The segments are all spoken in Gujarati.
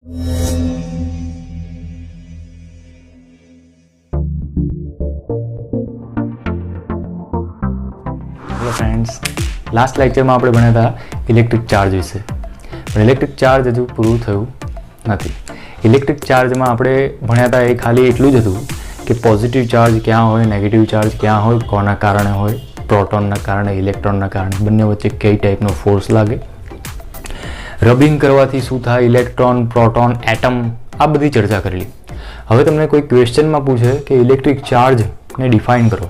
હેલો ફ્રેન્ડ્સ, લાસ્ટ લેક્ચરમાં આપણે ભણ્યા હતા ઇલેક્ટ્રિક ચાર્જ વિશે, પણ ઇલેક્ટ્રિક ચાર્જ હજુ પૂરું થયું નથી. ઇલેક્ટ્રિક ચાર્જમાં આપણે ભણ્યા હતા એ ખાલી એટલું જ હતું કે પોઝિટિવ ચાર્જ ક્યાં હોય, નેગેટિવ ચાર્જ ક્યાં હોય, કોના કારણે હોય, પ્રોટોનના કારણે, ઇલેક્ટ્રોનના કારણે, બંને વચ્ચે કઈ ટાઈપનો ફોર્સ લાગે, રબિંગ કરવાથી શું થાય, ઇલેક્ટ્રોન, પ્રોટોન, એટમ, આ બધી ચર્ચા કરેલી. હવે તમને કોઈ ક્વેશ્ચનમાં પૂછે કે ઇલેક્ટ્રિક ચાર્જને ડિફાઇન કરો,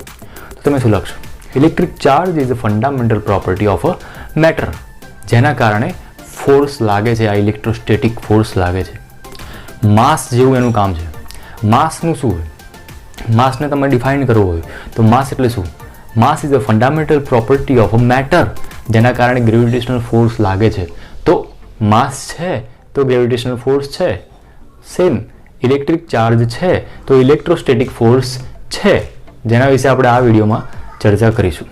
તો તમે શું લખશો? Electric charge is a fundamental property of a matter, જેના કારણે ફોર્સ લાગે છે, આ ઇલેક્ટ્રોસ્ટેટિક ફોર્સ લાગે છે. માસ જેવું એનું કામ છે. માસનું શું હોય? માસને તમે ડિફાઇન કરવું હોય તો માસ એટલે શું? Mass is a fundamental property of a matter, જેના કારણે ગ્રેવિટેશનલ ફોર્સ લાગે છે. તો માસ છે તો ગ્રેવિટેશનલ ફોર્સ છે. સેમ ઇલેક્ટ્રિક ચાર્જ છે તો ઇલેક્ટ્રોસ્ટેટિક ફોર્સ છે, જેના વિશે આપણે આ વિડીયોમાં ચર્ચા કરીશું.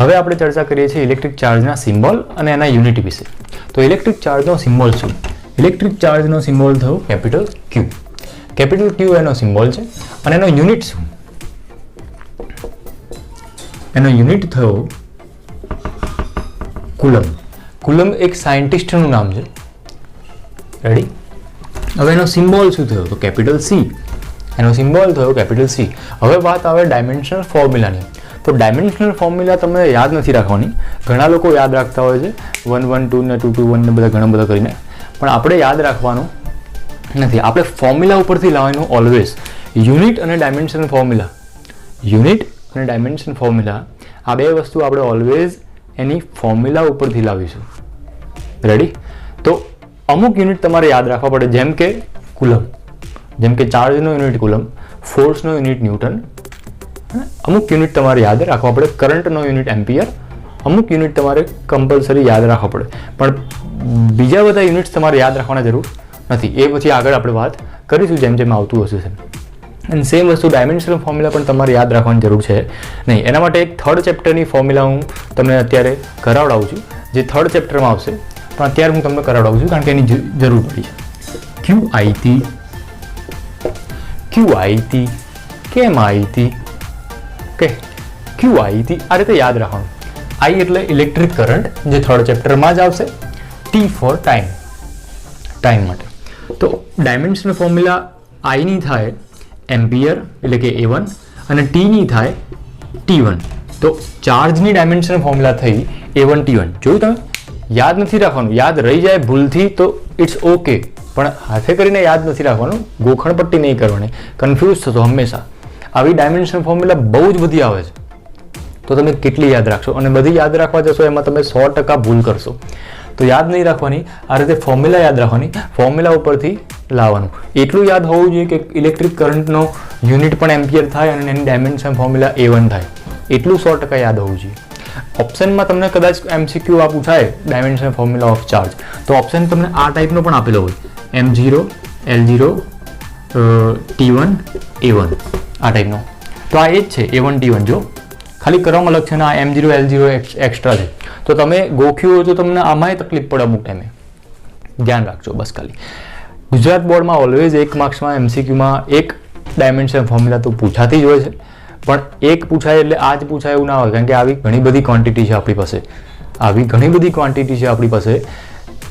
હવે આપણે ચર્ચા કરીએ છીએ ઇલેક્ટ્રિક ચાર્જના સિમ્બોલ અને એના યુનિટ વિશે. તો ઇલેક્ટ્રિક ચાર્જનો સિમ્બોલ શું? ઇલેક્ટ્રિક ચાર્જનો સિમ્બોલ થયો કેપિટલ ક્યુ. કેપિટલ ક્યુ એનો સિમ્બોલ છે અને એનો યુનિટ શું? એનો યુનિટ થયો કુલમ. કુલમ એક સાયન્ટિસ્ટનું નામ છે. રેડી? હવે એનો સિમ્બોલ શું થયો? તો કેપિટલ સી. એનો સિમ્બોલ થયો કેપિટલ સી. હવે વાત આવે ડાયમેન્શનલ ફોર્મ્યુલાની. તો ડાયમેન્શનલ ફોર્મ્યુલા તમને યાદ નથી રાખવાની. ઘણા લોકો યાદ રાખતા હોય છે 1 1 2 ને 2 2 1 ને બધા ઘણા બધા કરીને, પણ આપણે યાદ રાખવાનું નથી. આપણે ફોર્મ્યુલા ઉપરથી લાવવાનું ઓલવેઝ. યુનિટ અને ડાયમેન્શનલ ફોર્મ્યુલા, યુનિટ અને ડાયમેન્શન ફોર્મ્યુલા, આ બે વસ્તુ આપણે ઓલવેઝ એની ફોર્મ્યુલા ઉપરથી લાવીશું. રેડી? તો અમુક યુનિટ તમારે યાદ રાખવા પડે, જેમ કે કુલમ, જેમ કે ચાર્જનો યુનિટ કુલમ, ફોર્સનો યુનિટ ન્યૂટન. અમુક યુનિટ તમારે યાદ રાખવા પડે. કરંટનો યુનિટ એમ્પિયર. અમુક યુનિટ તમારે કમ્પલસરી યાદ રાખવા પડે, પણ બીજા બધા યુનિટ્સ તમારે યાદ રાખવાના જરૂર નથી. એ પછી આગળ આપણે વાત કરીશું જેમ જેમ આવતું હશે તેમ. અને સેમ વસ્તુ ડાયમેન્શનલ ફોર્મ્યુલા પણ તમારે યાદ રાખવાની જરૂર છે નહીં. એના માટે એક થર્ડ ચેપ્ટરની ફોર્મ્યુલા હું તમને અત્યારે કરાવડાવું છું, જે થર્ડ ચેપ્ટરમાં આવશે, પણ અત્યારે હું તમને કરાવડાવું છું કારણ કે એની જરૂર પડી છે. ક્યુ આઈથી કેમ આઈથી કે ક્યુ આઈથી આ રીતે યાદ રાખવાનું. આઈ એટલે ઇલેક્ટ્રિક કરંટ, જે થર્ડ ચેપ્ટરમાં જ આવશે. ટી ફોર ટાઈમ, ટાઈમ માટે. તો ડાયમેન્શનલ ફોર્મ્યુલા આઈની થાય એમ્પિયર એટલે કે A1 અને ટીની થાય T1. તો ચાર્જની ડાયમેન્શનલ ફોર્મ્યુલા થઈ A1 T1. જોયું તમે? યાદ નથી રાખવાનું. યાદ રહી જાય ભૂલથી તો ઇટ્સ ઓકે, પણ હાથે કરીને યાદ નથી રાખવાનું. ગોખણપટ્ટી નહીં કરવાની, કન્ફ્યુઝ થશો હંમેશા. આવી ડાયમેન્શનલ ફોર્મ્યુલા બહુ જ બધી આવે છે, તો તમે કેટલી યાદ રાખશો? અને બધી યાદ રાખવા જશો એમાં તમે 100% ભૂલ કરશો. તો યાદ નહીં રાખવાની, આ રીતે ફોર્મ્યુલા યાદ રાખવાની, ફોર્મ્યુલા ઉપરથી લાવવાનું. એટલું યાદ હોવું જોઈએ કે ઇલેક્ટ્રિક કરંટનો યુનિટ પણ એમ્પિયર થાય અને એની ડાયમેન્શન ફોર્મ્યુલા A1 થાય. એટલું 100% યાદ હોવું જોઈએ. ઓપ્શનમાં તમને કદાચ MCQ આ પૂછાય ડાયમેન્શન ફોર્મ્યુલા ઓફ ચાર્જ, તો ઓપ્શન તમને આ ટાઈપનો પણ આપેલો હોય, M0 L0 T1 A1 આ ટાઈપનો. તો આ એ જ છે A1 T1. જો ખાલી કરવામાં અલગ છે ને, આ M0 L0 એક્સ્ટ્રા છે. તો તમે ગોખ્યું હોય તો તમને આમાંય તકલીફ પડે અમુક ટાઈમે. ધ્યાન રાખજો બસ ખાલી. ગુજરાત બોર્ડમાં ઓલવેઝ એક માર્ક્સમાં MCQમાં એક ડાયમેન્શન ફોર્મ્યુલા તો પૂછાતી જ હોય છે, પણ એક પૂછાય એટલે આ જ પૂછાય એવું ના હોય, કારણ કે આવી ઘણી બધી ક્વોન્ટિટી છે આપણી પાસે. આવી ઘણી બધી ક્વોન્ટિટી છે આપણી પાસે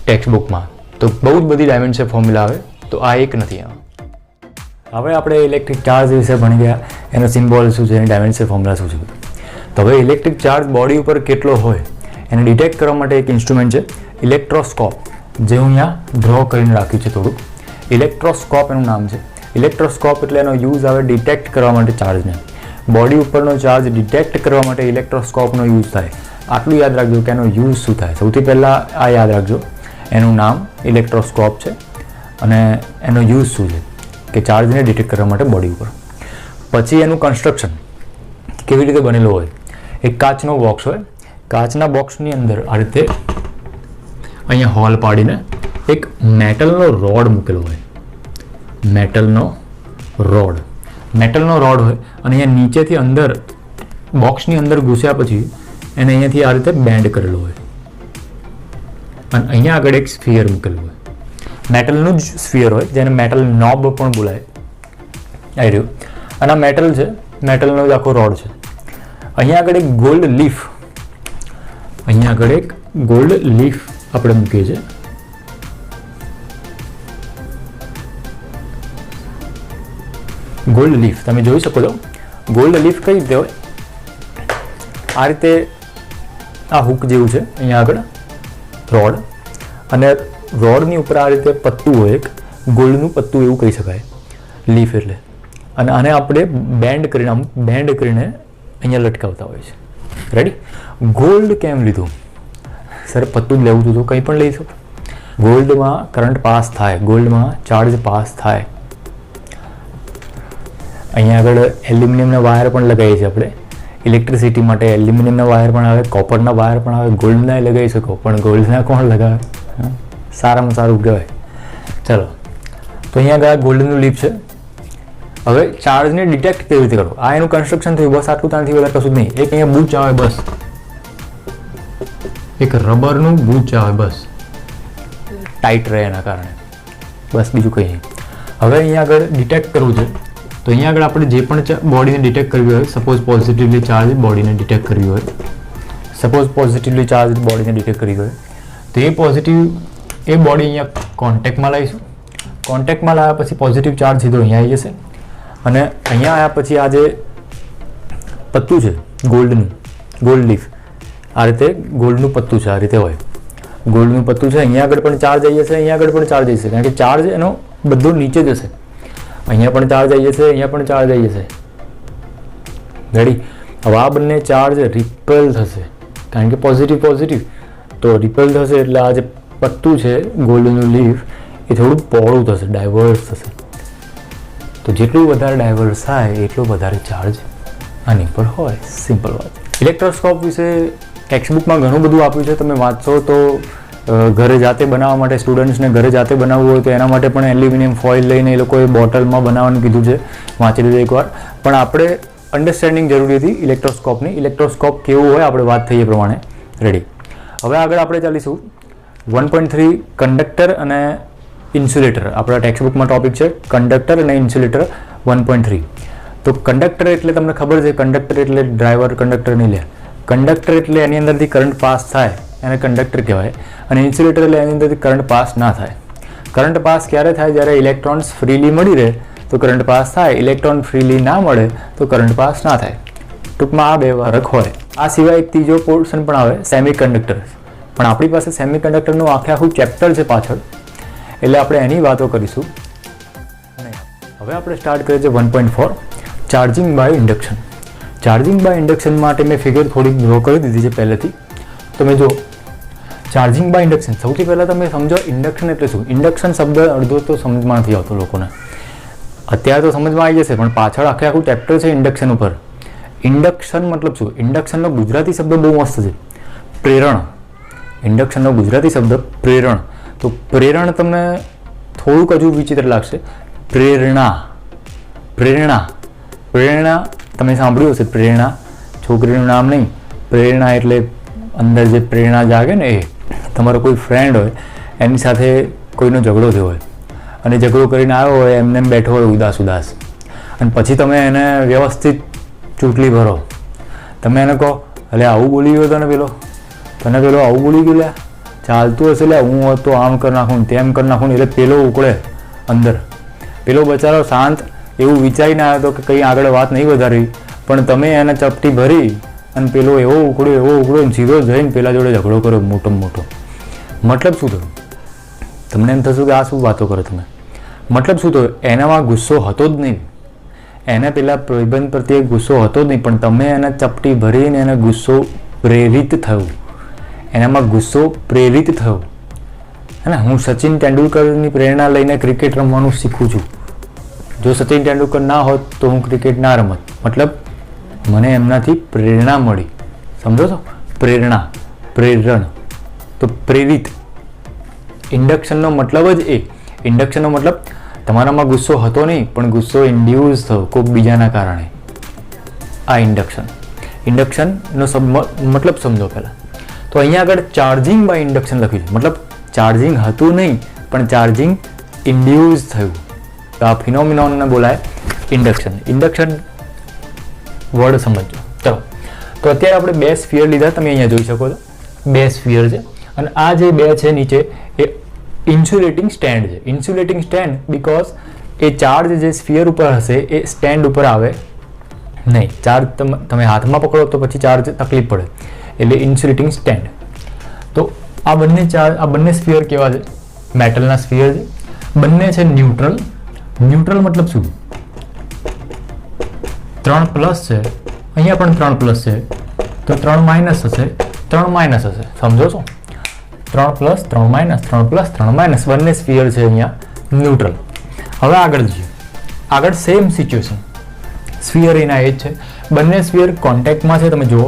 ટેક્સ્ટ બુકમાં, તો બહુ જ બધી ડાયમેન્શન ફોર્મ્યુલા આવે, તો આ એક નથી એમાં. હવે આપણે ઇલેક્ટ્રિક ચાર્જ વિશે ભણી ગયા, એનો સિમ્બોલ શું છે, એની ડાયમેન્શન ફોર્મ્યુલા શું છે. તો હવે ઇલેક્ટ્રિક ચાર્જ બોડી ઉપર કેટલો હોય એને ડિટેક્ટ કરવા માટે એક ઇન્સ્ટ્રુમેન્ટ છે ઇલેક્ટ્રોસ્કોપ, જે હું અહીંયા ડ્રો કરીને રાખ્યું છે થોડુંક. ઇલેક્ટ્રોસ્કોપ એનું નામ છે. ઇલેક્ટ્રોસ્કોપ એટલે એનો યુઝ આવે ડિટેક્ટ કરવા માટે ચાર્જને. બોડી ઉપરનો ચાર્જ ડિટેક્ટ કરવા માટે ઇલેક્ટ્રોસ્કોપનો યુઝ થાય. આટલું યાદ રાખજો કે એનો યુઝ શું થાય. સૌથી પહેલાં આ યાદ રાખજો, એનું નામ ઇલેક્ટ્રોસ્કોપ છે અને એનો યુઝ શું છે કે ચાર્જને ડિટેક્ટ કરવા માટે બોડી ઉપર. પછી એનું કન્સ્ટ્રક્શન કેવી રીતે બનેલું હોય. એક કાચનો બોક્સ હોય, કાચના બોક્સની અંદર આ રીતે અહીંયા હોલ પાડીને એક મેટલનો રોડ મૂકેલો હોય. મેટલનો રોડ હોય અને અહીંયા નીચેથી અંદર બોક્સની અંદર ઘૂસ્યા પછી એને અહીંયાથી આ રીતે બેન્ડ કરેલો હોય અને અહીંયા આગળ એક સ્ફિયર મૂકેલું હોય. મેટલનું જ સ્ફિયર હોય, જેને મેટલ નોબ પણ બોલાય. આવી રહ્યું. અને આ મેટલ છે, મેટલનો જ આખો રોડ છે. અહીંયા આગળ એક ગોલ્ડ લીફ, અહીંયા આગળ એક ગોલ્ડ લીફ આપણે મૂકીએ છીએ. ગોલ્ડ લીફ તમે જોઈ શકો છો. ગોલ્ડ લીફ કઈ રીતે હોય? આ રીતે આ હુક જેવું છે અહીંયા આગળ રોડ, અને રોડની ઉપર આ રીતે પત્તું હોય, એક ગોલ્ડનું પત્તું એવું કહી શકાય લીફ એટલે. અને આને આપણે બેન્ડ કરીને અહીંયા લટકાવતા હોય છે. રેડી? ગોલ્ડ કેમ લીધું? સર પત્તું જ લેવું હતું તો કંઈ પણ લઈ શકો. ગોલ્ડમાં કરંટ પાસ થાય, ગોલ્ડમાં ચાર્જ પાસ થાય. અહીંયા આગળ એલ્યુમિનિયમના વાયર પણ લગાવીએ છીએ આપણે ઇલેક્ટ્રિસિટી માટે. એલ્યુમિનિયમના વાયર પણ આવે, કોપરના વાયર પણ આવે, ગોલ્ડના લગાવી શકો, પણ ગોલ્ડના કોણ લગાવે? સારામાં સારું કહેવાય. ચલો, તો અહીંયા આગળ ગોલ્ડનું લીફ છે. હવે ચાર્જને ડિટેક્ટ કેવી રીતે કરો? આ એનું કન્સ્ટ્રક્શન થયું, બસ આટલું ત્યાંથી વધારે કશું જ નહીં. એક અહીંયા બૂચ આવે, બસ એક રબરનું બૂચ આવે, બસ ટાઈટ રહે એના કારણે, બસ બીજું કંઈ નહીં. હવે અહીંયા આગળ ડિટેક્ટ કરવું છે, તો અહીંયા આગળ આપણે જે પણ બોડીને ડિટેક્ટ કરવી હોય, સપોઝ પોઝિટિવલી ચાર્જ બોડીને ડિટેક્ટ કરવી હોય, સપોઝ પોઝિટિવલી ચાર્જ બોડીને ડિટેક્ટ કરવી હોય, તો એ પોઝિટિવ એ બોડી અહીંયા કોન્ટેક્ટમાં લાવીશું. કોન્ટેક્ટમાં લાવ્યા પછી પોઝિટિવ ચાર્જ સીધો અહીંયા આવી જશે, અને અહીંયા આવ્યા પછી આ જે પત્તું છે ગોલ્ડનું, ગોલ્ડ લીફ, આ રીતે ગોલ્ડનું પત્તું છે, આ રીતે હોય ગોલ્ડનું પત્તું છે. અહીંયા આગળ પણ ચાર્જ આવી જશે, અહીંયા આગળ પણ ચાર્જ આવી જશે, કારણ કે ચાર્જ એનો બધો નીચે જશે. અહીંયા પણ ચાર્જ આવી જશે, અહીંયા પણ ચાર્જ આવી જશે. રેડી? હવે આ બંને ચાર્જ રિપેલ થશે, કારણ કે પોઝિટિવ તો રિપેલ થશે, એટલે આ જે પત્તું છે ગોલ્ડનું લીફ એ થોડું પહોળું થશે, ડાયવર્સ થશે. તો જેટલું વધારે ડાયવર્સ થાય એટલો વધારે ચાર્જ આની પર હોય. સિમ્પલ વાત. ઇલેક્ટ્રોસ્કોપ વિશે ટેક્સ્ટબુકમાં ઘણું બધું આપ્યું છે, તમે વાંચશો તો ઘરે જાતે બનાવવા માટે, સ્ટુડન્ટ્સને ઘરે જાતે બનાવવું હોય તો એના માટે પણ એલ્યુમિનિયમ ફોઇલ લઈને એ લોકોએ બોટલમાં બનાવવાનું કીધું છે, વાંચી લીધું એકવાર. પણ આપણે અન્ડરસ્ટેન્ડિંગ જરૂરી હતી ઇલેક્ટ્રોસ્કોપની. ઇલેક્ટ્રોસ્કોપ કેવું હોય આપણે વાત થઈ એ પ્રમાણે. રેડી? હવે આગળ આપણે ચાલીશું 1.3 કંડક્ટર અને ઇન્સ્યુલેટર. આપણા ટેક્સ્ટબુકમાં ટોપિક છે કંડક્ટર અને ઇન્સ્યુલેટર 1.3. તો કંડક્ટર એટલે તમને ખબર છે, કંડક્ટર એટલે ડ્રાઈવર કંડક્ટર નહીં લે. કંડક્ટર એટલે એની અંદરથી કરંટ પાસ થાય એને કંડક્ટર કહેવાય, અને ઇન્સ્યુલેટર એટલે એની અંદરથી કરંટ પાસ ના થાય. કરંટ પાસ ક્યારે થાય? જ્યારે ઇલેક્ટ્રોન્સ ફ્રીલી મળી રહે તો કરંટ પાસ થાય, ઇલેક્ટ્રોન ફ્રીલી ના મળે તો કરંટ પાસ ના થાય. ટૂંકમાં આ બે ફરક હોય. આ સિવાય એક ત્રીજો પોર્શન પણ આવે, સેમી કંડક્ટર. પણ આપણી પાસે સેમી કંડક્ટરનું આખું ચેપ્ટર છે પાછળ, એટલે આપણે એની વાતો કરીશું. હવે આપણે સ્ટાર્ટ કરીએ છીએ 1.4 charging by induction. Charging by induction માટે મેં ફિગર થોડીક ડ્રો કરી દીધી છે પહેલેથી. તમે જો ચાર્જિંગ બાય ઇન્ડક્શન, સૌથી પહેલાં તમે સમજો ઇન્ડક્શન એટલે શું. ઇન્ડક્શન શબ્દ અડધો તો સમજમાં નથી આવતો લોકોને, અત્યારે તો સમજમાં આવી જશે, પણ પાછળ આખું ચેપ્ટર છે ઇન્ડક્શન ઉપર. ઇન્ડક્શન મતલબ શું? ઇન્ડક્શનનો ગુજરાતી શબ્દ બહુ મસ્ત છે, પ્રેરણ. ઇન્ડક્શનનો ગુજરાતી શબ્દ પ્રેરણ. તો પ્રેરણ તમને થોડુંક હજુ વિચિત્ર લાગશે. પ્રેરણા તમે સાંભળ્યું હશે. પ્રેરણા છોકરીનું નામ નહીં, પ્રેરણા એટલે અંદર જે પ્રેરણા જાગે ને એ. તમારો કોઈ ફ્રેન્ડ હોય, એની સાથે કોઈનો ઝઘડો થયો હોય અને ઝઘડો કરીને આવ્યો હોય, એમને બેઠો હોય ઉદાસ, અને પછી તમે એને વ્યવસ્થિત ચૂંટલી ભરો. તમે એને કહો, એટલે આવું બોલી ગયો તને પેલો આવું બોલી ગયો, લે ચાલતું હશે, લે હું હોત તો આમ કરી નાખું, તેમ કરી નાખું, એટલે પેલો ઉકળે અંદર. પેલો બચારો શાંત એવું વિચારીને આવ્યો હતો કે કંઈ આગળ વાત નહીં વધારવી, પણ તમે એને ચપટી ભરી અને પેલો એવો ઉકળ્યો સીધો જઈને પેલા જોડે ઝઘડો કર્યો મોટો. મતલબ શું થયું? તમને એમ થશે કે આ શું વાતો કરો તમે. મતલબ શું થયું? એનામાં ગુસ્સો હતો જ નહીં, એને પેલા ભાઈબંધ પ્રત્યે ગુસ્સો હતો જ નહીં, પણ તમે એને ચપટી ભરીને એને ગુસ્સો પ્રેરિત થયું, એનામાં ગુસ્સો પ્રેરિત થયો. હે ને? હું સચિન તેંડુલકરની પ્રેરણા લઈને ક્રિકેટ રમવાનું શીખું છું. જો સચિન તેંડુલકર ના હોત તો હું ક્રિકેટ ના રમત. મતલબ મને એમનાથી પ્રેરણા મળી. સમજો છો? પ્રેરણ તો પ્રેરિત. ઇન્ડક્શનનો મતલબ જ એ. ઇન્ડક્શનનો મતલબ તમારામાં ગુસ્સો હતો નહીં, પણ ગુસ્સો ઇન્ડ્યુસ થયો કોઈક બીજાના કારણે. આ ઇન્ડક્શનનો મતલબ સમજો પહેલાં. તો અહીંયા આગળ ચાર્જિંગ બાય ઇન્ડક્શન લખ્યું છે, મતલબ ચાર્જિંગ હતું નહીં પણ ચાર્જિંગ ઇન્ડ્યુસ થયું. તો આ ફિનોમિનોનને બોલાય ઇન્ડક્શન. ઇન્ડક્શન વર્ડ સમજો. ચલો, તો અત્યારે આપણે બે સ્ફિયર લીધા, તમે અહીંયા જોઈ શકો છો બે સ્ફિયર છે અને આ જે બે છે નીચે એ ઇન્સ્યુલેટિંગ સ્ટેન્ડ છે. Insulating stand because A charge જે સ્ફિયર ઉપર હશે એ સ્ટેન્ડ ઉપર આવે નહીં. ચાર્જ તમે હાથમાં પકડો તો પછી ચાર્જ તકલીફ પડે, એટલે ઇન્સ્યુલેટિંગ સ્ટેન્ડ. તો આ બંને સ્ફિયર કેવા છે? મેટલના સ્ફિયર છે. બંને છે ન્યુટ્રલ. ન્યુટ્રલ મતલબ શું? 3 પ્લસ છે, અહીંયા પણ 3 પ્લસ છે, તો 3 માઇનસ હશે, 3 માઇનસ હશે. સમજો છો? 3 પ્લસ 3 માઇનસ, 3 પ્લસ 3 માઇનસ, બંને સ્ફિયર છે અહીંયા ન્યુટ્રલ. હવે આગળ જઈએ. આગળ સેમ સિચ્યુએશન, સ્ફિયર એના એ જ છે. બંને સ્ફિયર કોન્ટેક્ટમાં છે. તમે જુઓ,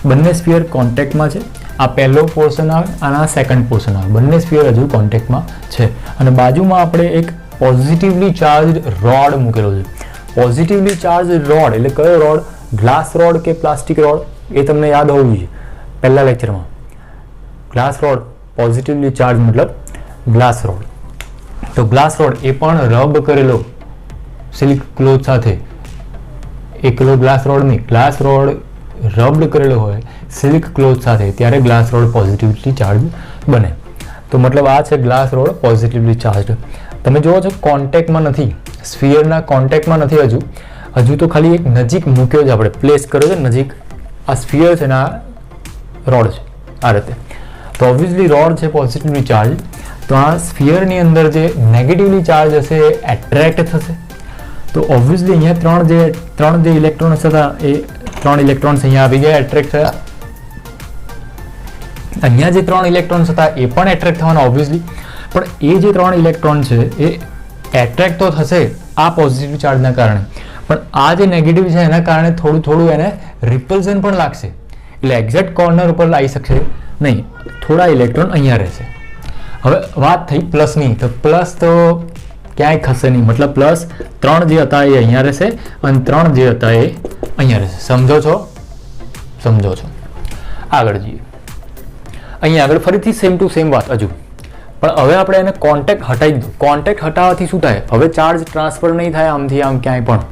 બંને સ્ફિયર કોન્ટેક્ટમાં છે. આ પહેલો પોર્શન આવે અને આ સેકન્ડ પોર્શન આવે. બંને સ્ફિયર હજુ કોન્ટેક્ટમાં છે અને બાજુમાં આપણે એક પોઝિટિવલી ચાર્જ રોડ મૂકેલો છે. પોઝિટિવલી ચાર્જ રોડ એટલે કયો રોડ? ગ્લાસ રોડ કે પ્લાસ્ટિક રોડ? એ તમને યાદ હોવું જોઈએ પહેલા લેક્ચરમાં. ગ્લાસ રોડ, પોઝિટિવલી ચાર્જ મતલબ ગ્લાસ રોડ. તો ગ્લાસ રોડ એ પણ રબ કરેલો સિલ્ક ક્લોથ સાથે. એકલો ગ્લાસ રોડ નહીં, ગ્લાસ રોડ રબ્ડ કરેલો હોય સિલ્ક ક્લોથ સાથે, ત્યારે ગ્લાસ રોડ પોઝિટિવલી ચાર્જ બને. તો મતલબ આ છે ગ્લાસ રોડ પોઝિટિવલી ચાર્જ. તમે જુઓ છો કોન્ટેક્ટમાં નથી, સ્ફિયરના કોન્ટેક્ટમાં નથી હજુ. હજુ તો ખાલી એક નજીક મૂક્યો છે, આપણે પ્લેસ કર્યો છે નજીક. આ સ્ફિયર છે ને આ રોડ છે આ રીતે. તો ઓબ્વિયસલી રોડ છે પોઝિટિવલી ચાર્જ. તો આ સ્ફિયરની અંદર જે નેગેટિવલી ચાર્જ હશે એ એટ્રેક્ટ થશે. તો ઓબ્વિયસલી અહીંયા ત્રણ જે ઇલેક્ટ્રોન્સ હતા એ 3 ઇલેક્ટ્રોન્સ અહીંયા આવી ગયા, એટ્રેક્ટ થયા. અહીંયા જે 3 ઇલેક્ટ્રોન્સ હતા એ પણ એટ્રેક્ટ થવાના ઓબ્વિયસલી. પણ એ જે 3 ઇલેક્ટ્રોન છે એ એટ્રેક્ટ તો થશે આ પોઝિટિવ ચાર્જના કારણે, પણ આ જે નેગેટિવ છે એના કારણે થોડું એને રિપલ્ઝન પણ લાગશે. એટલે એક્ઝેક્ટ કોર્નર ઉપર આવી શકશે નહીં, થોડા ઇલેક્ટ્રોન અહીંયા રહેશે. હવે વાત થઈ પ્લસની. તો પ્લસ તો ક્યાંય ખસે નહીં, મતલબ પ્લસ 3 જે હતા એ અહીંયા રહેશે અને 3 જે હતા એ અહીંયા રહેશે. સમજો છો? સમજો છો? આગળ જઈએ. અહીંયા આગળ ફરીથી સેમ ટુ સેમ વાત હજુ, પણ હવે આપણે એને કોન્ટેક્ટ હટાવી દીધું. કોન્ટેક્ટ હટાવવાથી શું થાય? હવે ચાર્જ ટ્રાન્સફર નહીં થાય આમથી આમ ક્યાંય પણ.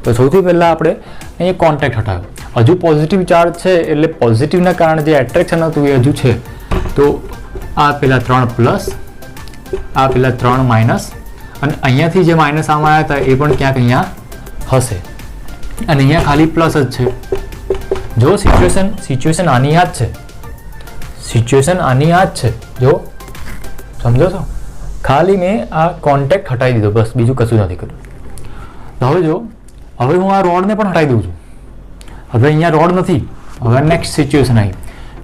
તો સૌથી પહેલાં આપણે અહીંયા કોન્ટેક્ટ હટાવ્યો. હજુ પોઝિટિવ ચાર્જ છે એટલે પોઝિટિવના કારણે જે એટ્રેક્શન હતું એ હજુ છે. તો આ પેલા 3 પ્લસ, આ પેલા 3 માઇનસ, અને અહીંયાથી જે માઇનસ આમાં આવ્યા હતા એ પણ ક્યાંક અહીંયા હશે અને અહીંયા ખાલી પ્લસ જ છે. જો સિચ્યુએશન આની યાદ છે, સિચ્યુએશન આની યાદ છે. જો સમજો છો? ખાલી મેં આ કોન્ટેક્ટ હટાવી દીધો, બસ, બીજું કશું નથી કર્યું. તો હવે જો, હવે હું આ રોડને પણ હટાવી દઉં છું. હવે અહીંયા રોડ નથી. હવે નેક્સ્ટ સિચ્યુએશન આવી.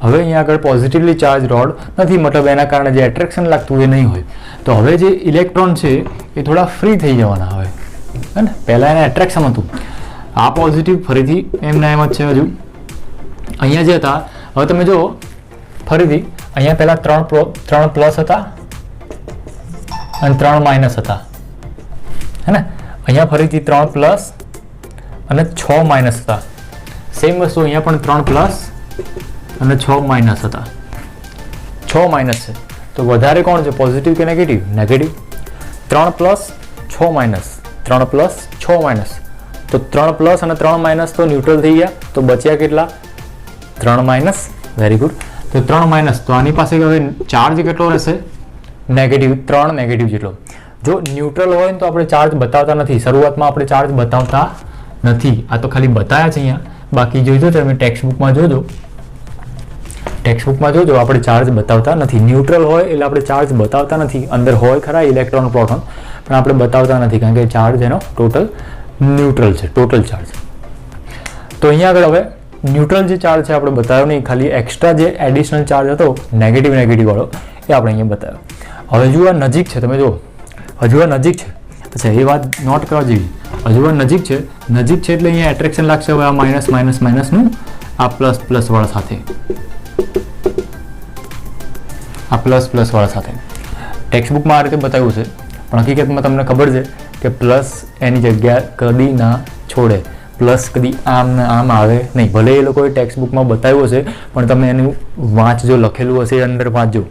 હવે અહીંયા આગળ પોઝિટિવલી ચાર્જ રોડ નથી, મતલબ એના કારણે જે એટ્રેક્શન લાગતું એ નહીં હોય. તો હવે જે ઇલેક્ટ્રોન છે એ થોડા ફ્રી થઈ જવાના હવે, હે ને? પહેલાં એને એટ્રેક્શન હતું. આ પોઝિટિવ ફરીથી એમના એમ જ છે હજુ. અહીંયા જે હતા, હવે તમે જુઓ ફરીથી અહીંયા પહેલાં 3 પ્લસ હતા અને 3 માઇનસ હતા, હે ને? અહીંયા ફરીથી 3 પ્લસ અને 6 માઇનસ હતા. સેમ વસ્તુ અહીંયા પણ 3 પ્લસ અને 6 માઇનસ હતા. 6 માઇનસ છે તો વધારે કોણ છે, પોઝિટિવ કે negative? Negative. 3 plus 6 minus, 3 plus 6 minus. તો 3 પ્લસ અને 3 માઇનસ તો ન્યુટ્રલ થઈ ગયા. તો બચ્યા કેટલા? 3 માઇનસ. Very good. તો 3 માઇનસ, તો આની પાસે હવે ચાર્જ કેટલો રહેશે? નેગેટિવ. 3 નેગેટિવ જેટલો. જો ન્યુટ્રલ હોય ને તો આપણે ચાર્જ બતાવતા નથી. શરૂઆતમાં આપણે ચાર્જ બતાવતા નથી. આ તો ખાલી બતાવ્યા છે અહીંયા. બાકી જોઈજો તમે ટેક્સ્ટબુકમાં જોજો, ટેક્સ્ટબુકમાં જોજો આપણે ચાર્જ બતાવતા નથી. ન્યુટ્રલ હોય એટલે આપણે ચાર્જ બતાવતા નથી. અંદર હોય ખરા ઇલેક્ટ્રોન પ્રોટોન, પણ આપણે બતાવતા નથી કારણ કે ચાર્જ એનો ટોટલ ન્યુટ્રલ છે, ટોટલ ચાર્જ. તો અહીંયા આગળ હવે ન્યુટ્રલ જે ચાર્જ છે આપણે બતાવ્યો નહીં, ખાલી એક્સ્ટ્રા જે એડિશનલ ચાર્જ હતો નેગેટિવ વાળો એ આપણે અહીંયા બતાવ્યો. હવે હજુ આ નજીક છે, તમે જુઓ હજુ આ નજીક છે. અચ્છા, એ વાત નોટ કરવા જેવી. હજુ આ નજીક છે, નજીક છે એટલે અહીંયા એટ્રેક્શન લાગશે. હવે આ માઇનસ માઇનસ માઇનસનું આ પ્લસ પ્લસ વાળા સાથે, આ પ્લસ પ્લસ વાળા સાથે ટેક્સ્ટબુકમાં આ રીતે બતાવ્યું છે, પણ હકીકતમાં તમને ખબર છે કે પ્લસ એની જગ્યા કદી ના છોડે. પ્લસ કદી આમ ને આમ આવે નહીં. ભલે એ લોકોએ ટેક્સ્ટબુકમાં બતાવ્યું હશે પણ તમે એનું વાંચજો, લખેલું હશે એ અંદર વાંચજો.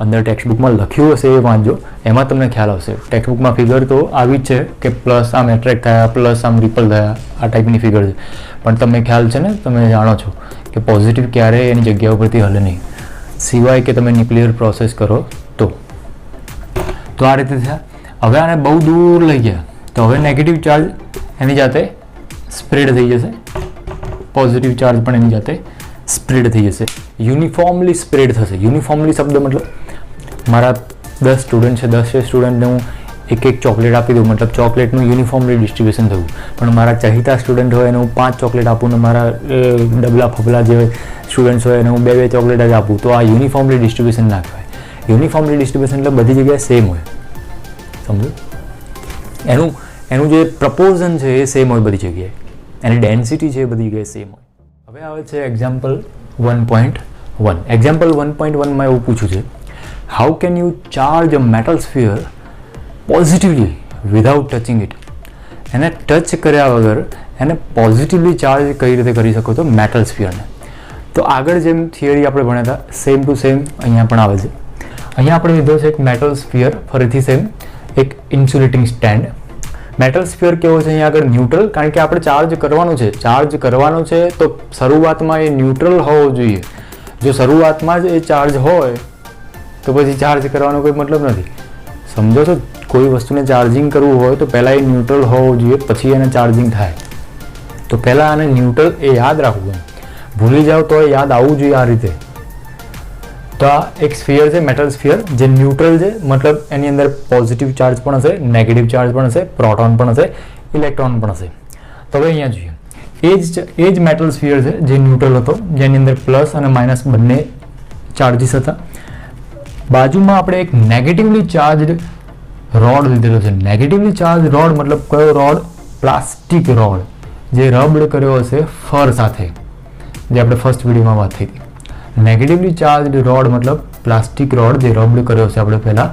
અંદર ટેક્સ્ટબુકમાં લખ્યું હશે એ વાંચજો, એમાં તમને ખ્યાલ આવશે. ટેક્સ્ટબુકમાં ફિગર તો આવી જ છે કે પ્લસ આમ એટ્રેક્ટ થયા, પ્લસ આમ રિપલ થયા, આ ટાઈપની ફિગર છે. પણ તમને ખ્યાલ છે ને, તમે જાણો છો કે પોઝિટિવ ક્યારેય એની જગ્યા ઉપરથી હલે નહીં, સિવાય કે તમે ન્યુક્લિયર પ્રોસેસ કરો તો. આ રીતે થયા. હવે આને બહુ દૂર લઈ ગયા તો હવે નેગેટિવ ચાર્જ એની જાતે સ્પ્રેડ થઈ જશે, પોઝિટિવ ચાર્જ પણ એની જાતે સ્પ્રેડ થઈ જશે, યુનિફોર્મલી સ્પ્રેડ થશે. યુનિફોર્મલી શબ્દ મતલબ મારા 10 સ્ટુડન્ટ છે, 10 સ્ટુડન્ટને હું એક ચોકલેટ આપી દઉં, મતલબ ચોકલેટનું યુનિફોર્મલી ડિસ્ટ્રીબ્યુશન થયું. પણ મારા ચહિતા સ્ટુડન્ટ હોય એને હું 5 ચોકલેટ આપું ને મારા ડબલા ફબલા જે સ્ટુડન્ટ્સ હોય એને હું 2 ચોકલેટ જ આપું, તો આ યુનિફોર્મલી ડિસ્ટ્રીબ્યુશન ના કહેવાય. યુનિફોર્મલી ડિસ્ટ્રીબ્યુશન એટલે બધી જગ્યાએ સેમ હોય, સમજો. એનું જે પ્રપોર્શન છે એ સેમ હોય બધી જગ્યાએ, એની ડેન્સિટી છે એ બધી જગ્યાએ સેમ હોય. હવે આવે છે એક્ઝામ્પલ 1.1. એક્ઝામ્પલ 1.1માં એવું પૂછ્યું છે, how can you charge a metal sphere positively without touching it. એને ટચ કર્યા વગર એને પોઝિટિવલી ચાર્જ કઈ રીતે કરી શકો તો મેટલ સ્ફિયરને. તો આગળ જેમ થિયરી આપણે ભણ્યા હતા સેમ ટુ સેમ અહીંયા પણ આવે છે. અહીંયા આપણે લીધો છે એક મેટલ સ્ફિયર, ફરીથી સેમ એક ઇન્સ્યુલેટિંગ સ્ટેન્ડ. મેટલ સ્ફિયર કેવો છે અહીંયા આગળ ન્યુટ્રલ, કારણ કે આપણે ચાર્જ કરવાનું છે. ચાર્જ કરવાનો છે તો શરૂઆતમાં એ ન્યુટ્રલ હોવો જોઈએ. જો શરૂઆતમાં જ એ ચાર્જ હોય તો પછી ચાર્જ કરવાનો કોઈ મતલબ નથી, સમજો છો. કોઈ વસ્તુને ચાર્જિંગ કરવું હોય તો પહેલાં એ ન્યુટ્રલ હોવો જોઈએ, પછી એને ચાર્જિંગ થાય. તો પહેલાં આને ન્યુટ્રલ એ યાદ રાખવું, ભૂલી જાઓ તો એ યાદ આવવું જોઈએ આ રીતે. તો આ એક સ્ફિયર છે, મેટલ સ્ફિયર, જે ન્યુટ્રલ છે, મતલબ એની અંદર પોઝિટિવ ચાર્જ પણ હશે, નેગેટિવ ચાર્જ પણ હશે, પ્રોટોન પણ હશે, ઇલેક્ટ્રોન પણ હશે. તો હવે અહીંયા જોઈએ, એ જ મેટલ સ્ફિયર છે જે ન્યુટ્રલ હતો, જેની અંદર પ્લસ અને માઇનસ બંને ચાર્જીસ હતા. બાજુમાં આપણે એક નેગેટિવલી ચાર્જ રોડ લીધેલો છે. નેગેટિવલી ચાર્જ રોડ મતલબ કયો રોડ? પ્લાસ્ટિક રોડ, જે રબડ કર્યો હશે ફર સાથે, જે આપણે ફર્સ્ટ વિડીયોમાં વાત થઈ હતી. નેગેટિવલી ચાર્જ રોડ મતલબ પ્લાસ્ટિક રોડ જે રબડ કર્યો છે આપણે પહેલાં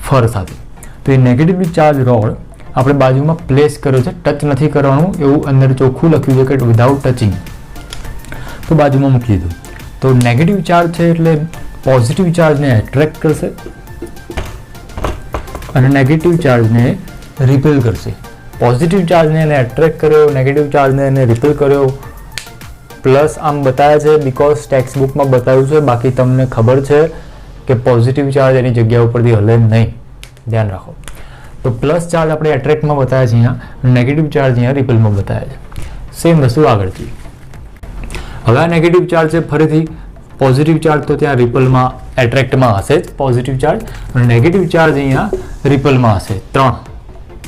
ફર સાથે. તો એ નેગેટિવલી ચાર્જ રોડ આપણે બાજુમાં પ્લેસ કર્યો છે, ટચ નથી કરવાનું એવું અંદર ચોખ્ખું લખ્યું છે કે વિધાઉટ ટચિંગ. તો બાજુમાં મૂકી દીધું. તો નેગેટિવ ચાર્જ છે એટલે પોઝિટિવ ચાર્જને એટ્રેક્ટ કરશે અને નેગેટિવ ચાર્જને રિપેલ કરશે. પોઝિટિવ ચાર્જને એને એટ્રેક્ટ કર્યો, નેગેટિવ ચાર્જને એને રિપેલ કર્યો. પ્લસ આમ બતાવ્યા છે બિકોઝ ટેક્સ્ટ બુકમાં બતાવ્યું છે, બાકી તમને ખબર છે કે પોઝિટિવ ચાર્જ એની જગ્યા ઉપરથી હલે નહીં, ધ્યાન રાખો. તો પ્લસ ચાર્જ આપણે એટ્રેક્ટમાં બતાવ્યા છે અહીંયા, નેગેટિવ ચાર્જ અહીંયા રિપેલમાં બતાવ્યા છે. સેમ વસ્તુ આગળથી. હવે આ નેગેટિવ ચાર્જ છે, ફરીથી પોઝિટિવ ચાર્જ તો ત્યાં રિપલમાં એટ્રેક્ટમાં હશે જ પોઝિટિવ ચાર્જ, અને નેગેટિવ ચાર્જ અહીંયા રિપલમાં હશે.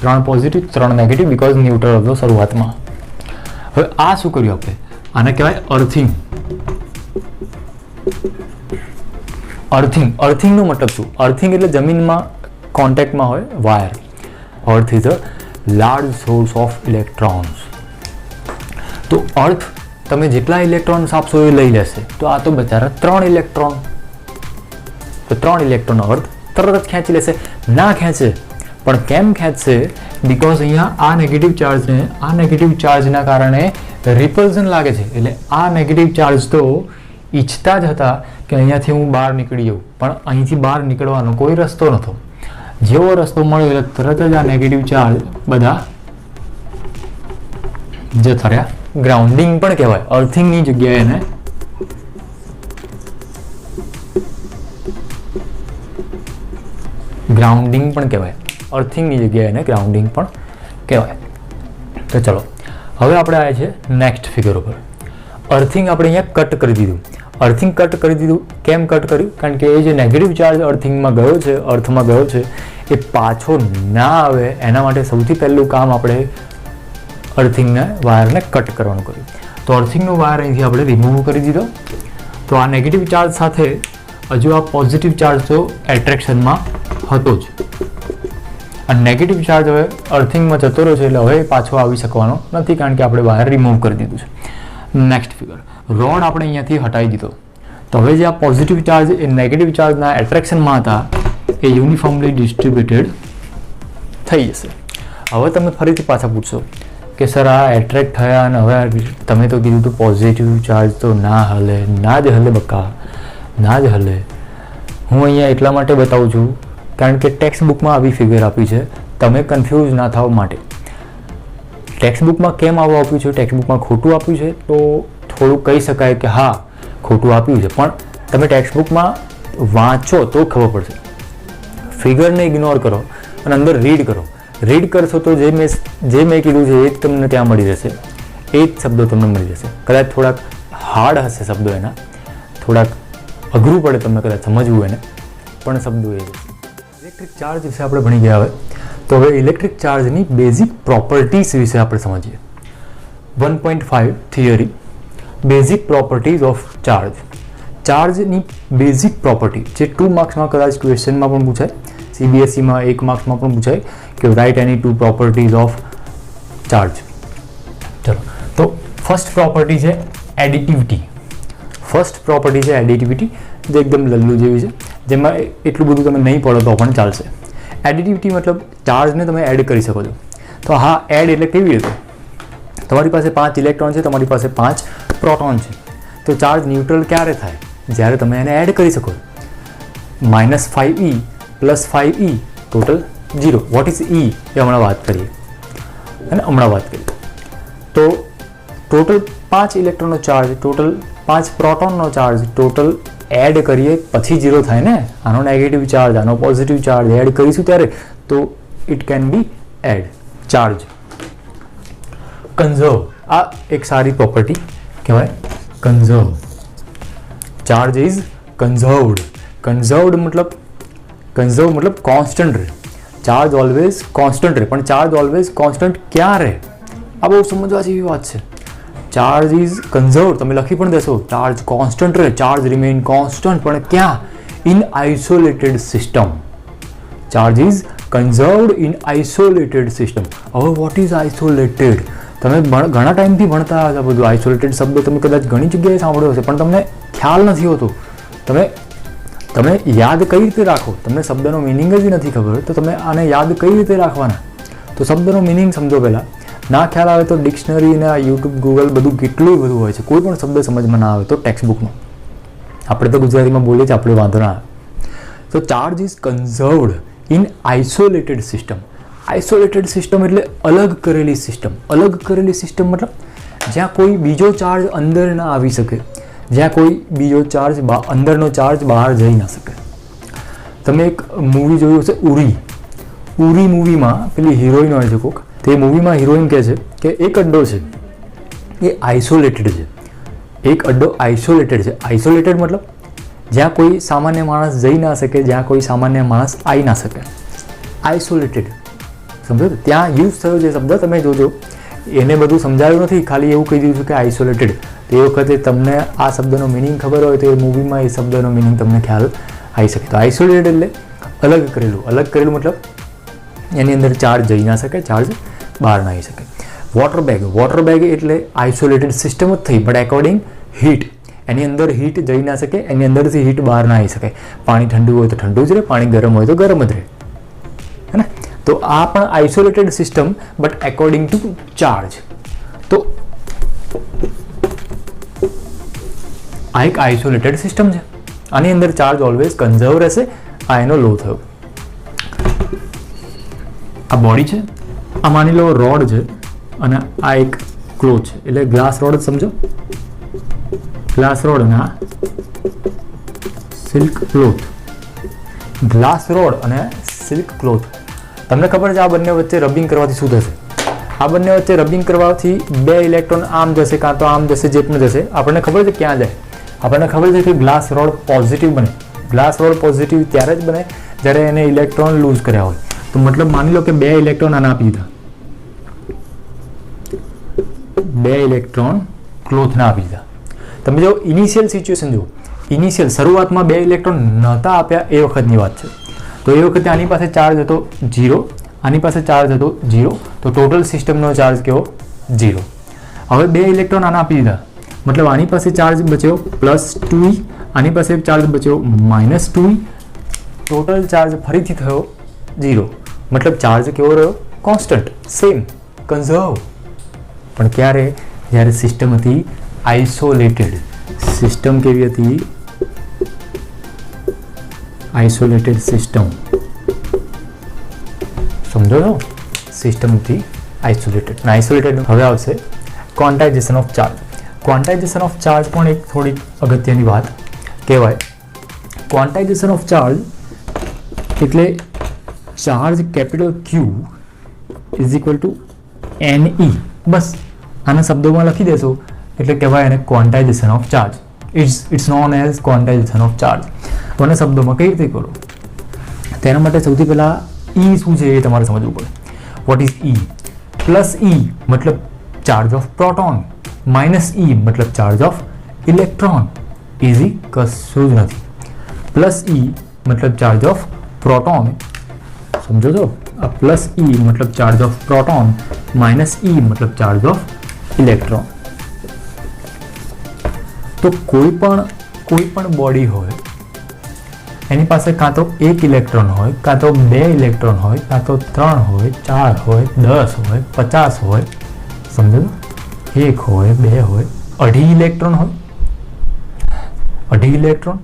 3 પોઝિટિવ 3 નેગેટિવ, બિકોઝ ન્યુટ્રલ હતો શરૂઆતમાં. હવે આ શું કર્યું આપણે? આને કહેવાય અર્થિંગ. અર્થિંગનો મતલબ શું? અર્થિંગ એટલે જમીનમાં કોન્ટેક્ટમાં હોય wire. Earth is a large source of electrons. તો અર્થ તમે જેટલા ઇલેક્ટ્રોન્સ આપશો એ લઈ લેશે. તો આ તો બચારા 3 ઇલેક્ટ્રોન, તો 3 ઇલેક્ટ્રોન અર્થ તરત જ ખેંચી લેશે. ના ખેંચે, પણ કેમ ખેંચશે? બિકોઝ અહીંયા આ નેગેટિવ ચાર્જના કારણે રિપલ્ઝન લાગે છે. એટલે આ નેગેટિવ ચાર્જ તો ઈચ્છતા જ હતા કે અહીંયાથી હું બહાર નીકળી જાઉં, પણ અહીંથી બહાર નીકળવાનો કોઈ રસ્તો નહોતો. જેવો રસ્તો મળ્યો એટલે તરત જ આ નેગેટિવ ચાર્જ બધા જતા રહ્યા. ગ્રાઉન્ડિંગ પણ કહેવાય, અર્થિંગની જગ્યાએ એને ગ્રાઉન્ડિંગ પણ કહેવાય. અર્થિંગની જગ્યાએ એને ગ્રાઉન્ડિંગ પણ કહેવાય. તો ચલો હવે આપણે આવ્યા છે નેક્સ્ટ ફિગર ઉપર. અર્થિંગ આપણે અહીંયા કટ કરી દીધું. અર્થિંગ કટ કરી દીધું. કેમ કટ કર્યું? કારણ કે એ જે નેગેટિવ ચાર્જ અર્થિંગમાં ગયો છે, અર્થમાં ગયો છે, એ પાછો ના આવે એના માટે સૌથી પહેલું કામ આપણે અર્થિંગના વાયરને કટ કરવાનું કર્યું. તો અર્થિંગનો વાયર અહીંથી આપણે રિમૂવ કરી દીધો. તો આ નેગેટિવ ચાર્જ સાથે હજુ આ પોઝિટિવ ચાર્જ તો એટ્રેક્શનમાં હતો જ, અને નેગેટિવ ચાર્જ હવે અર્થિંગમાં જતો રહ્યો છે એટલે હવે પાછો આવી શકવાનો નથી, કારણ કે આપણે વાયર રિમૂવ કરી દીધું છે. નેક્સ્ટ ફિગર, રોડ આપણે અહીંયાથી હટાવી દીધો. તો હવે જે આ પોઝિટિવ ચાર્જ એ નેગેટિવ ચાર્જના એટ્રેક્શનમાં હતા એ યુનિફોર્મલી ડિસ્ટ્રીબ્યુટેડ થઈ જશે. હવે તમે ફરીથી પાછા પૂછશો કે સર આ એટ્રેક્ટ થયા અને હવે તમે તો કીધું તો પોઝિટિવ ચાર્જ તો ના હલે. ના જ હલે બકા, ના જ હલે. હું અહીંયા એટલા માટે બતાવું છું કારણ કે ટેક્સ્ટ બુકમાં આવી ફિગર આપી છે, તમે કન્ફ્યુઝ ના થાવ માટે. ટેક્સ્ટ બુકમાં કેમ આવું આપ્યું છે, ટેક્સ્ટ બુકમાં ખોટું આપ્યું છે તો થોડું કહી શકાય કે હા ખોટું આપ્યું છે, પણ તમે ટેક્સ્ટ બુકમાં વાંચો તો ખબર પડશે. ફિગરને ઇગ્નોર કરો અને અંદર રીડ કરો. રીડ કરશો તો જે મેં કીધું છે એ જ તમને ત્યાં મળી જશે, એ જ શબ્દો તમને મળી જશે. કદાચ થોડાક હાર્ડ હશે શબ્દો, એના થોડાક અઘરું પડે તમને કદાચ સમજવું એને, પણ શબ્દો એ છે. ઇલેક્ટ્રિક ચાર્જ વિશે આપણે ભણી ગયા. હવે તો હવે ઇલેક્ટ્રિક ચાર્જની બેઝિક પ્રોપર્ટીઝ વિશે આપણે સમજીએ. 1.5 theory, basic properties of charge. ચાર્જની બેઝિક પ્રોપર્ટી જે 2 માર્ક્સમાં કદાચ ક્વેશ્ચનમાં પણ પૂછાય, CBSEમાં 1 માર્ક્સમાં પણ પૂછાય કે write any 2 properties of charge. ચલો, તો ફર્સ્ટ પ્રોપર્ટી છે એડિટિવિટી. ફર્સ્ટ પ્રોપર્ટી છે એડિટિવિટી, જે એકદમ લલ્લુ જેવી છે, જેમાં એટલું બધું તમે નહીં પડો તો પણ ચાલશે. એડિટિવિટી મતલબ ચાર્જને તમે એડ કરી શકો છો. તો હા, એડ એટલે કેવી રીતે? તમારી પાસે 5 ઇલેક્ટ્રોન છે, તમારી પાસે 5 પ્રોટોન છે, તો ચાર્જ ન્યુટ્રલ ક્યારે થાય? જ્યારે તમે એને એડ કરી શકો. -5e + 5e total 0. What is e એ હમણાં વાત કરીએ. તો ટોટલ 5 ઇલેક્ટ્રોનનો ચાર્જ, ટોટલ 5 પ્રોટોનનો ચાર્જ, ટોટલ એડ કરીએ પછી 0 થાય ને. આનો નેગેટિવ ચાર્જ, આનો પોઝિટિવ ચાર્જ એડ કરીશું ત્યારે તો it can be add charge. Conserve, આ એક સારી પ્રોપર્ટી કહેવાય. Conserve, charge is conserved. Conserved મતલબ કોન્સ્ટન્ટ રહે. ચાર્જ ઓલવેઝ કોન્સ્ટન્ટ રહે, પણ ચાર્જ ઓલવેઝ કોન્સ્ટન્ટ ક્યાં રહે? આ બહુ સમજવા જેવી વાત છે. ચાર્જ ઇઝ કન્ઝર્વડ, તમે લખી પણ દેશો ચાર્જ કોન્સ્ટન્ટ રહે, ચાર્જ રિમેઇન કોન્સ્ટન્ટ, પણ ક્યાં? In isolated system. Charge is conserved in isolated system. હવે વોટ ઇઝ આઇસોલેટેડ? તમે ઘણા ટાઈમથી ભણતા હતા બધું. આઇસોલેટેડ શબ્દ તમે કદાચ ઘણી જગ્યાએ સાંભળ્યો હશે, પણ તમને ખ્યાલ નથી હોતો. તમે યાદ કઈ રીતે રાખો? તમને શબ્દનો મિનિંગ જ નથી ખબર, તો તમે આને યાદ કઈ રીતે રાખવાના? તો શબ્દનો મિનિંગ સમજો પહેલાં. ના ખ્યાલ આવે તો ડિક્શનરી ને યુટ્યુબ, ગૂગલ બધું કેટલું બધું હોય છે. કોઈ પણ શબ્દ સમજમાં ના આવે તો ટેક્સ્ટ બુકમાં. આપણે તો ગુજરાતીમાં બોલીએ છીએ, આપણે વાંધો ના આવે. તો charge is conserved in isolated system. Isolated system એટલે અલગ કરેલી સિસ્ટમ. અલગ કરેલી સિસ્ટમ મતલબ જ્યાં કોઈ બીજો ચાર્જ અંદર ના આવી શકે, જ્યાં કોઈ બીજો ચાર્જ અંદરનો ચાર્જ બહાર જઈ ના શકે. તમે એક મૂવી જોયું હશે ઉરી. ઉરી મૂવીમાં પેલી હિરોઈન હોય છે કોક, તે મૂવીમાં હિરોઈન કહે છે કે એક અડ્ડો છે એ આઇસોલેટેડ છે. એક અડ્ડો આઇસોલેટેડ છે. આઇસોલેટેડ મતલબ જ્યાં કોઈ સામાન્ય માણસ જઈ ના શકે, જ્યાં કોઈ સામાન્ય માણસ આવી ના શકે. આઇસોલેટેડ સમજો? ત્યાં યુઝ થયો જે શબ્દ તમે જોજો, એને બધું સમજાવ્યું નથી, ખાલી એવું કહી દીધું કે આઇસોલેટેડ. તો એ વખતે તમને આ શબ્દનો મિનિંગ ખબર હોય તો એ મૂવીમાં એ શબ્દનો મિનિંગ તમને ખ્યાલ આવી શકે. તો આઇસોલેટેડ એટલે અલગ કરેલું. અલગ કરેલું મતલબ એની અંદર ચાર્જ જઈ ના શકે, ચાર્જ બહાર ના આવી શકે. Water bag. વોટર બેગ એટલે આઇસોલેટેડ સિસ્ટમ જ થઈ, બટ એકોર્ડિંગ હીટ. એની અંદર હીટ જઈ ના શકે, એની અંદરથી હીટ બહાર ના આવી શકે. પાણી ઠંડુ હોય તો ઠંડુ જ રહે, પાણી ગરમ હોય તો ગરમ જ રહે, હે ને? તો આ પણ isolated system, but according to charge. તો આ એક આઇસોલેટેડ સિસ્ટમ છે. આની અંદર ચાર્જ ઓલવેઝ કન્ઝર્વ રહેશે. આ એનો લો થયો. આ બોડી છે, આ માની લો રોડ છે, અને આ એક ક્લોથ છે, એટલે ગ્લાસ રોડ સમજો. ગ્લાસ રોડ અને આ સિલ્ક ક્લોથ. ગ્લાસ રોડ અને સિલ્ક ક્લોથ. તમને ખબર છે આ બંને વચ્ચે રબિંગ કરવાથી શું થશે? આ બંને વચ્ચે રબિંગ કરવાથી 2 ઇલેક્ટ્રોન આમ જશે, કાં તો આમ જશે, જે પણ જશે. આપણને ખબર છે ક્યાં જાય. આપણને ખબર છે કે ગ્લાસ રોડ પોઝિટિવ બને. ગ્લાસ રોડ પોઝિટિવ ત્યારે જ બને જ્યારે એને ઇલેક્ટ્રોન લૂઝ કર્યા હોય. તો મતલબ માની લો કે 2 ઇલેક્ટ્રોન આને આપી દીધા, 2 ઇલેક્ટ્રોન ક્લોથને આપી દીધા. તમે જો ઇનિશિયલ સિચ્યુએશન જુઓ, ઇનિશિયલ શરૂઆતમાં 2 ઇલેક્ટ્રોન નહોતા આપ્યા એ વખતની વાત છે. તો એ વખતે આની પાસે ચાર્જ હતો 0, આની પાસે ચાર્જ હતો 0, તો ટોટલ સિસ્ટમનો ચાર્જ કેવો? 0. હવે 2 ઇલેક્ટ્રોન આને આપી દીધા, મતલબ આની પાસે ચાર્જ બચ્યો +2e, આની પાસે ચાર્જ બચ્યો -2e. ટોટલ ચાર્જ ફરીથી થયો 0. મતલબ ચાર્જ કેવો રહ્યો? Constant, same, conserve. પણ ક્યારે? જ્યારે સિસ્ટમ હતી આઇસોલેટેડ. સિસ્ટમ કેવી હતી? આઇસોલેટેડ સિસ્ટમ, સમજો છો, સિસ્ટમથી આઇસોલેટેડ. આઇસોલેટેડ હવે આવશે quantisation of charge. Quantisation of charge પણ એક થોડી અગત્યની વાત કહેવાય. ક્વોન્ટાઇઝેશન ઓફ ચાર્જ એટલે charge capital Q is equal to NE. બસ આના શબ્દોમાં લખી દેશો એટલે કહેવાય એને quantisation of charge. It's known as quantisation of charge. તો આના શબ્દોમાં કઈ રીતે કરો તેના માટે સૌથી પહેલાં E શું છે એ તમારે સમજવું પડે. Vote is E? Plus E મતલબ charge of proton, minus E મતલબ ચાર્જ ઓફ ઇલેક્ટ્રોન. ઇઝી કશું જ નથી. પ્લસ E મતલબ ચાર્જ ઓફ પ્રોટોન, સમજો છો. આ પ્લસ E મતલબ charge of proton, minus E મતલબ ચાર્જ ઓફ ઇલેક્ટ્રોન. તો કોઈ પણ બોડી હોય એની પાસે કાં તો એક ઇલેક્ટ્રોન હોય, કાં તો બે ઇલેક્ટ્રોન હોય, કાં તો 3 હોય, 4 હોય, 10 હોય, 50 હોય, સમજો. 1 હોય, 2 હોય, 2.5 ઇલેક્ટ્રોન હોય, 2.5 ઇલેક્ટ્રોન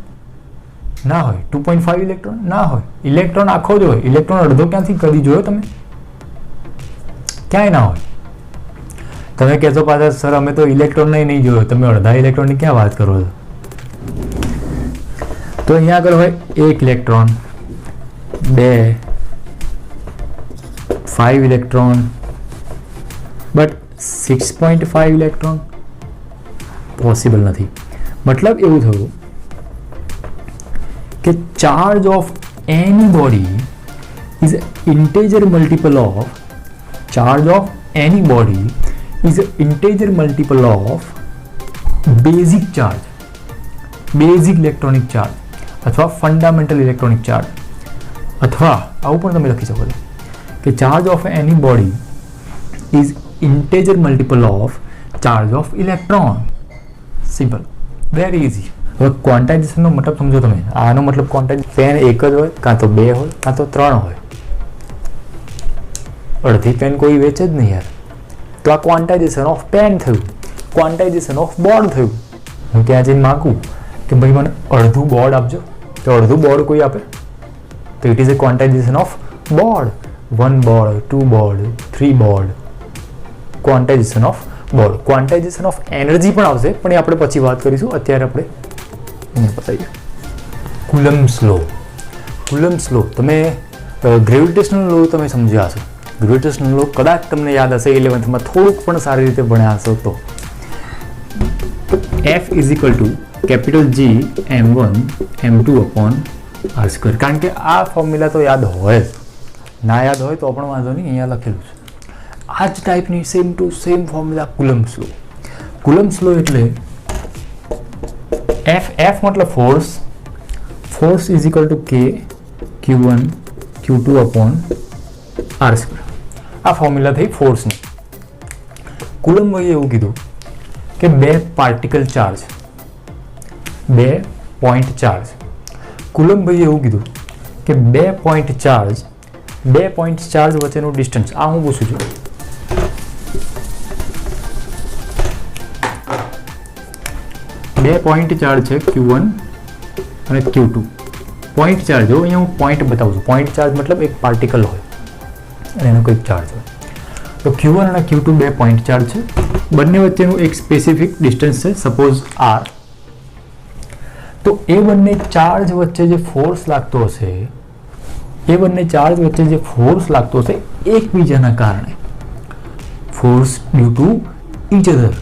ના હોય, 2.5 ઇલેક્ટ્રોન ના હોય, ઇલેક્ટ્રોન આખો જ હોય. ઇલેક્ટ્રોન અડધો ક્યાંથી કદી જોયો તમે? ક્યાંય ના હોય. તમે કહેશો પાછા સર અમે તો ઇલેક્ટ્રોન નહીં જોયો, તમે અડધા ઇલેક્ટ્રોનની ક્યાં વાત કરો છો? તો અહીંયા આગળ હોય 1 electron, 2, 5 electron, but 6.5 electron possible નથી. મતલબ એવું થયું કે charge of any body is integer multiple of charge of any body is integer multiple of basic charge, basic electronic charge અથવા ફંડામેન્ટલ ઇલેક્ટ્રોનિક ચાર્જ. અથવા આવું પણ તમે લખી શકો છો કે charge of any body is integer multiple of charge of electron. Simple, very easy. હવે ક્વોન્ટાઇઝેશનનો મતલબ સમજો તમે. આનો મતલબ ક્વોન્ટાઇઝેશન પેન એક જ હોય, કાં તો 2 હોય, કાં તો 3 હોય. અડધી પેન કોઈ વેચે જ નહીં યાર. તો આ ક્વોન્ટાઇઝેશન ઓફ પેન થયું, ક્વોન્ટાઇઝેશન ઓફ બોર્ડ થયું. હું ત્યાં જઈને માગું કે ભાઈ મને અડધું બોર્ડ આપજો, તો અડધું બોર્ડ કોઈ આપે તો it is A quantization of board. 1 board, 2 board, 3 board, quantization of board. Quantization of energy પણ આવશે, પણ એ આપણે પછી વાત કરીશું. અત્યારે આપણે એને બતાવીએ. કુલમ્બ્સ લો. કુલમ્બ્સ લો તમે ગ્રેવિટેશનલ લો તમે સમજ્યા હશો. ગ્રેવિટેશનલ લો કદાચ તમને યાદ હશે 11th થોડુંક પણ સારી રીતે ભણ્યા હશો તો. F is equal two capital G m1 m2 upon r². કારણ કે આ ફોર્મ્યુલા તો યાદ હોય જ, ના યાદ હોય તો પણ વાંધો નહીં, અહીંયા લખેલું છે. આ જ ટાઈપની સેમ ટુ સેમ ફોર્મ્યુલા કુલમ્બ્સ લો. કુલમ્બ્સ લો એટલે F મતલબ force, force is equal two K Q1 Q2 upon r². આ ફોર્મ્યુલા થઈ ફોર્સની. કુલમ્બ ભાઈએ એવું કીધું કે 2 particle charge, 2 point charge. Coulomb ભાઈએ એવું કીધું કે 2 પોઈન્ટ ચાર્જ, 2 પોઈન્ટ ચાર્જ વચ્ચેનું ડિસ્ટન્સ. આ હું પૂછું છું. બે પોઈન્ટ ચાર્જ છે Q1 અને Q2. પોઈન્ટ ચાર્જ જો અહીંયા હું પોઈન્ટ બતાવું છું. પોઈન્ટ ચાર્જ મતલબ એક પાર્ટિકલ હોય અને એનો કંઈક ચાર્જ હોય. તો Q1 અને Q2 2 પોઈન્ટ ચાર્જ છે. બંને વચ્ચેનું એક સ્પેસિફિક ડિસ્ટન્સ છે, સપોઝ R. તો એ બંને ચાર્જ વચ્ચે જે ફોર્સ લાગતો હશે, એ બંને ચાર્જ વચ્ચે જે ફોર્સ લાગતો હશે એકબીજાના કારણે, force due to each other,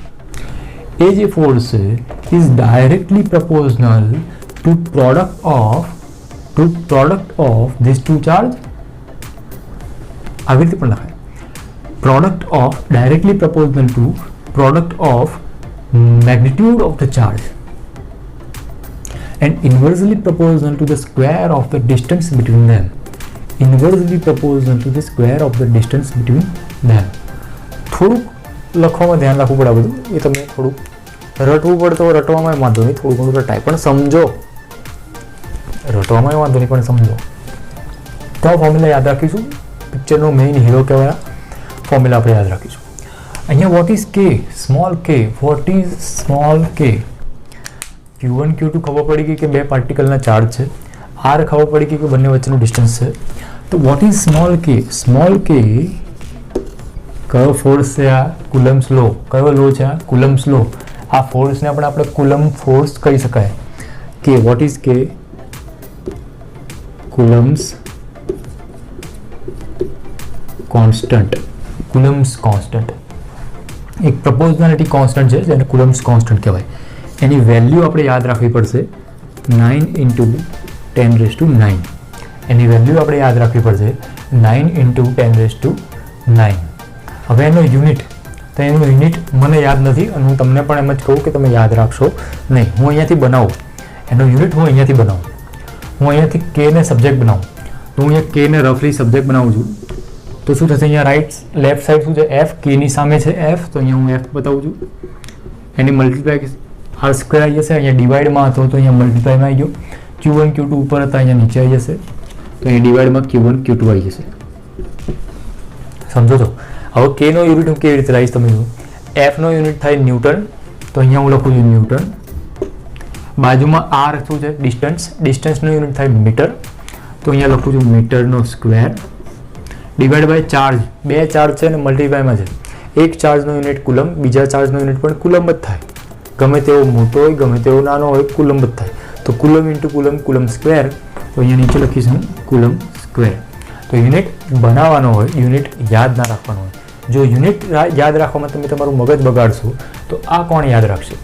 એ જે ફોર્સ છે is directly proportional to product of this two charge. આવી રીતે પણ લખાય. Product of directly proportional to product of magnitude of the charge and inversely proportional to the square of the distance between them. Inversely proportional to the square of the distance between them. થોડુંક લખવામાં ધ્યાન રાખવું પડે બધું. એ તમને થોડુંક રટવું પડે તો રટવામાં વાંધો નહીં, થોડું ઘણું રટાય પણ સમજો. રટવામાં વાંધો નહીં પણ સમજો. તો આ ફોર્મ્યુલા યાદ રાખીશું. પિક્ચરનો મેઇન હીરો કહેવાય ફોર્મ્યુલા આપણે યાદ રાખીશું. અહીંયા વોટ ઇઝ કે, સ્મોલ કે. વોટ ઇઝ સ્મોલ કે? Q1 Q2 ખબર પડી ગઈ કે 2 પાર્ટિકલના ચાર્જ છે. આર ખબર પડી કે બંને વચ્ચેનું ડિસ્ટન્સ છે. તો વોટ ઇઝ સ્મોલ કે? સ્મોલ કે કયો ફોર્સ છે? આ કુલમ્સ લો. કયો લો છે? આ કુલમ્સ લો. આ ફોર્સને આપણે કુલમ ફોર્સ કહી શકાય. કે વોટ ઇઝ કે? કુલમ્સ કોન્સ્ટન્ટ. કુલમ્સ કોન્સ્ટન્ટ એક પ્રપોઝનાલિટી કોન્સ્ટન્ટ છે જેને કુલમ્સ કોન્સ્ટન્ટ કહેવાય. એની વેલ્યુ આપણે યાદ રાખવી પડશે 9 × 10⁹. એની વેલ્યુ આપણે યાદ રાખવી પડશે 9 × 10⁹. હવે એનો યુનિટ, તો એનું યુનિટ મને યાદ નથી અને હું તમને પણ એમ જ કહું કે તમે યાદ રાખશો નહીં. હું અહીંયાથી બનાવું એનો યુનિટ, હું અહીંયાથી બનાવું, હું અહીંયાથી કેને સબ્જેક્ટ બનાવું, તો હું અહીંયા કેને રફલી સબ્જેક્ટ બનાવું છું. તો શું થશે? અહીંયા રાઈટ લેફ્ટ સાઈડ શું છે? એફ. કેની સામે છે એફ, તો અહીંયા હું એફ બતાવું છું. એની મલ્ટીપ્લાય આર સ્ક્વેર આવી જશે. અહીંયા ડિવાઈડમાં હતો તો અહીંયા મલ્ટીપ્લાયમાં આવી ગયો. Q1 Q2 ઉપર હતા, અહીંયા નીચે આવી જશે. તો અહીંયા ડિવાઈડમાં Q1 Q2 આવી જશે. સમજો છો? હવે કેનો યુનિટ હું કેવી રીતે લાવીશ તમે જુઓ. એફનો યુનિટ થાય ન્યૂટન, તો અહીંયા હું લખું છું ન્યૂટન. બાજુમાં આર શું છે? ડિસ્ટન્સ. ડિસ્ટન્સનો યુનિટ થાય મીટર, તો અહીંયા લખું છું મીટરનો સ્ક્વેર. Divide by charge. બે ચાર્જ છે અને મલ્ટીપ્લાયમાં છે. એક ચાર્જનો યુનિટ કુલમ, બીજા ચાર્જનો યુનિટ પણ કુલમ જ થાય. ગમે તેવો મોટો હોય, ગમે તેવો નાનો હોય, કુલમ જ થાય. તો coulomb into coulomb, coulomb square. તો અહીંયા નીચે લખીશું કુલમ સ્ક્વેર. તો યુનિટ બનાવવાનો હોય, યુનિટ યાદ ના રાખવાનો હોય. જો યુનિટ યાદ રાખવામાં તમે તમારું મગજ બગાડશો તો આ કોણ યાદ રાખશે?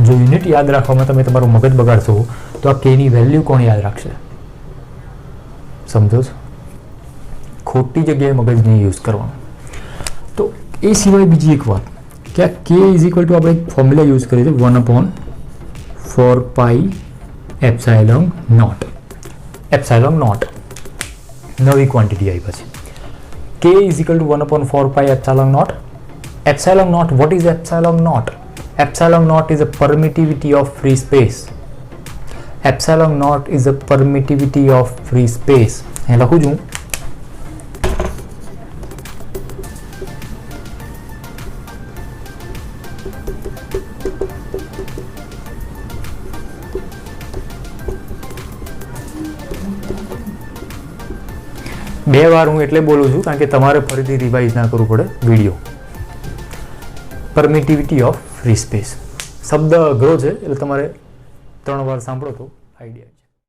જો યુનિટ યાદ રાખવામાં તમે તમારું મગજ બગાડશો તો આ કેની વેલ્યુ કોણ યાદ રાખશે? સમજો છો? ખોટી જગ્યાએ મગજ નહીં યુઝ કરવાનું. તો એ સિવાય બીજી એક વાત કે આ કે ઇઝ ઇક્વલ ટુ આપણે એક ફોર્મ્યુલા યુઝ કરીએ છીએ 1/4πε0. એપ્સાઇલોન નોટ નવી ક્વોન્ટિટી આવી પછી. K is equal to 1/4πε0. Epsilon naught, what is epsilon naught? Epsilon naught is a permittivity of free space. Epsilon naught is a permittivity of free space. અહીં લખું છું. બે વાર હું એટલે બોલું છું કારણ કે તમારે ફરીથી રિવાઇઝ ના કરવું પડે video. Permittivity of free space શબ્દ અઘરો છે એટલે તમારે 3 વાર સાંભળો તો આઈડિયા